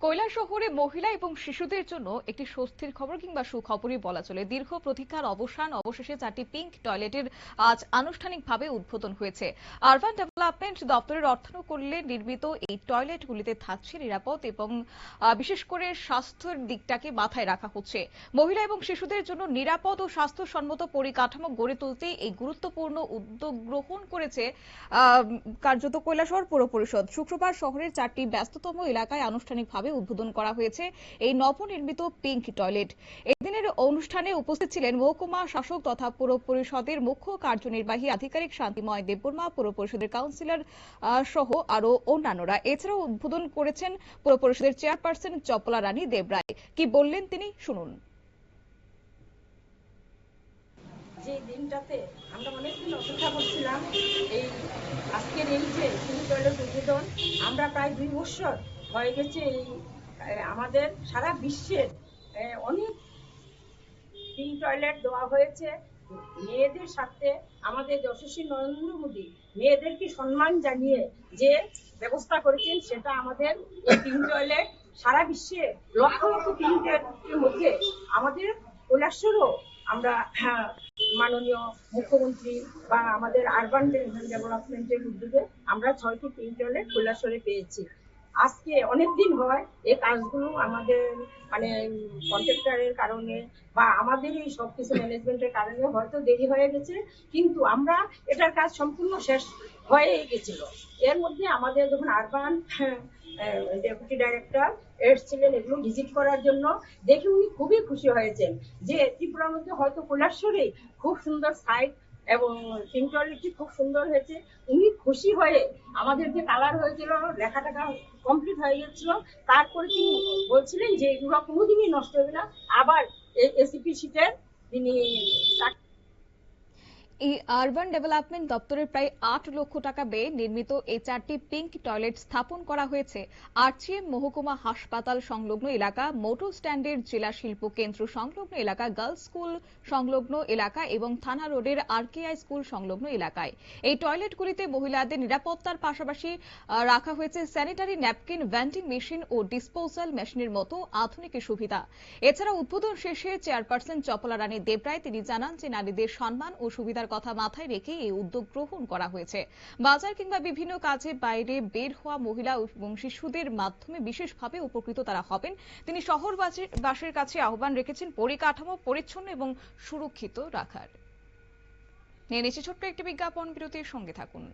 কৈলাসহরে মহিলা এবং শিশুদের জন্য একটি স্বস্তির খবর কিংবা সুখবরই বলা চলে। দীর্ঘ প্রতীক্ষার অবসান অবশেষে 4টি পিঙ্ক টয়লেটের আজ আনুষ্ঠানিকভাবে উদ্বোধন হয়েছে। আরবান ডেভেলপমেন্ট দপ্তরের অর্থানুকূল্যে নির্মিত এই টয়লেটগুলিতে থাকছে নিরাপদ এবং বিশেষ করে স্বাস্থ্যের দিকটাকে মাথায় রাখা হচ্ছে। মহিলা এবং শিশুদের জন্য নিরাপদ ও স্বাস্থ্যসম্মত পরিকাঠামো গড়ে তুলতে এই গুরুত্বপূর্ণ উদ্যোগ গ্রহণ করেছে কার্যত কৈলাসহর পৌর পরিষদ। শুক্রবার শহরের 4টি ব্যস্ততম এলাকায় আনুষ্ঠানিকভাবে উদ্বোধন করা হয়েছে এই নবনির্মিত পিঙ্ক টয়লেট। এদিনের অনুষ্ঠানে উপস্থিত ছিলেন মহকুমা শাসক তথা পৌর পরিষদের মুখ্য কার্যনির্বাহী আধিকারিক শান্তিময় দেববর্মা, পৌর পরিষদের কাউন্সিলর সহ আরো অন্যান্যরা। এছাড়াও উদ্বোধন করেছেন পৌর পরিষদের চেয়ারপারসন চপলা রানী দেবরায়। কি বললেন তিনি, শুনুন। যে দিনটাতে আমরা অনেকদিন অপেক্ষা করছিলাম, এই আজকের এই যে পিঙ্ক টয়লেট উদ্বোধন, আমরা প্রায় 2 বছর হয়ে গেছে এই আমাদের সারা বিশ্বের অনেক পিঙ্ক টয়লেট দেওয়া হয়েছে। মেয়েদের সাথে আমাদের যশস্বী নরেন্দ্র মোদী মেয়েদেরকে সম্মান জানিয়ে যে ব্যবস্থা করেছেন, সেটা আমাদের এই পিঙ্ক টয়লেট সারা বিশ্বে লক্ষ লক্ষ পিঙ্ক টয়লেটের মধ্যে আমাদের কৈলাসহরও আমরা মাননীয় মুখ্যমন্ত্রী বা আমাদের আরবান ডেভেলপমেন্টের উদ্যোগে আমরা 6টি পিঙ্ক টয়লেট কৈলাসহরে পেয়েছি। আজকে অনেকদিন হয় এই কাজগুলো আমাদের মানে কন্ট্রাক্টরের কারণে বা আমাদের এই সবকিছু ম্যানেজমেন্টের কারণে হয়তো দেরি হয়ে গেছে, কিন্তু আমরা এটার কাজ সম্পূর্ণ শেষ হয়ে গেছিল। এর মধ্যে আমাদের যখন আরবান ডেপুটি ডাইরেক্টর এসেছিলেন এগুলো ভিজিট করার জন্য, দেখে উনি খুবই খুশি হয়েছেন যে ত্রিপুরার মধ্যে হয়তো কৈলাসহরেই খুব সুন্দর সাইট এবং পিঙ্ক টয়লেটটি খুব সুন্দর হয়েছে। উনি খুশি হয়ে আমাদের যে কালার হয়েছিল, লেখা টাকা কমপ্লিট হয়ে গেছিল, তারপরে তিনি বলছিলেন যে এগুলো কোনোদিনই নষ্ট হবে না, আবার এসিপি শিটের তিনি এই আরবান ডেভেলপমেন্ট দপ্তরের প্রায় 8 লক্ষ টাকা ব্যয়ে নির্মিত এই 4টি পিঙ্ক টয়লেট স্থাপন করা হয়েছে আরচিএম মহকুমা হাসপাতাল সংলগ্ন এলাকা, মোটর স্ট্যান্ডের জেলা শিল্প কেন্দ্র সংলগ্ন এলাকা, গার্লস স্কুল সংলগ্ন এলাকা এবং থানা রোডের আরকেআই স্কুল সংলগ্ন এলাকায়। এই টয়লেটগুলিতে মহিলাদের নিরাপত্তার পাশাপাশি রাখা হয়েছে স্যানিটারি ন্যাপকিন, ভেন্ডিং মেশিন ও ডিসপোজাল মেশিনের মতো আধুনিক সুবিধা। এছাড়া উদ্বোধন শেষে চেয়ারপারসন চপলা রানী দেবরায় তিনি জানান যে নারীদের সম্মান ও সুবিধার কথা মাথায় রেখে এই উদ্যোগ গ্রহণ করা হয়েছে। বাজার কিংবা বিভিন্ন কাজে বাইরে বের হওয়া মহিলা এবং শিশুদের মাধ্যমে বিশেষভাবে উপকৃত তারা হবেন। তিনি শহরবাসীর কাছে আহ্বান রেখেছেন পরিকাঠামো পরিচ্ছন্ন এবং সুরক্ষিত রাখার। নিয়ে নিচ্ছে ছোট্ট একটি বিজ্ঞাপন বিরতির, সঙ্গে থাকুন।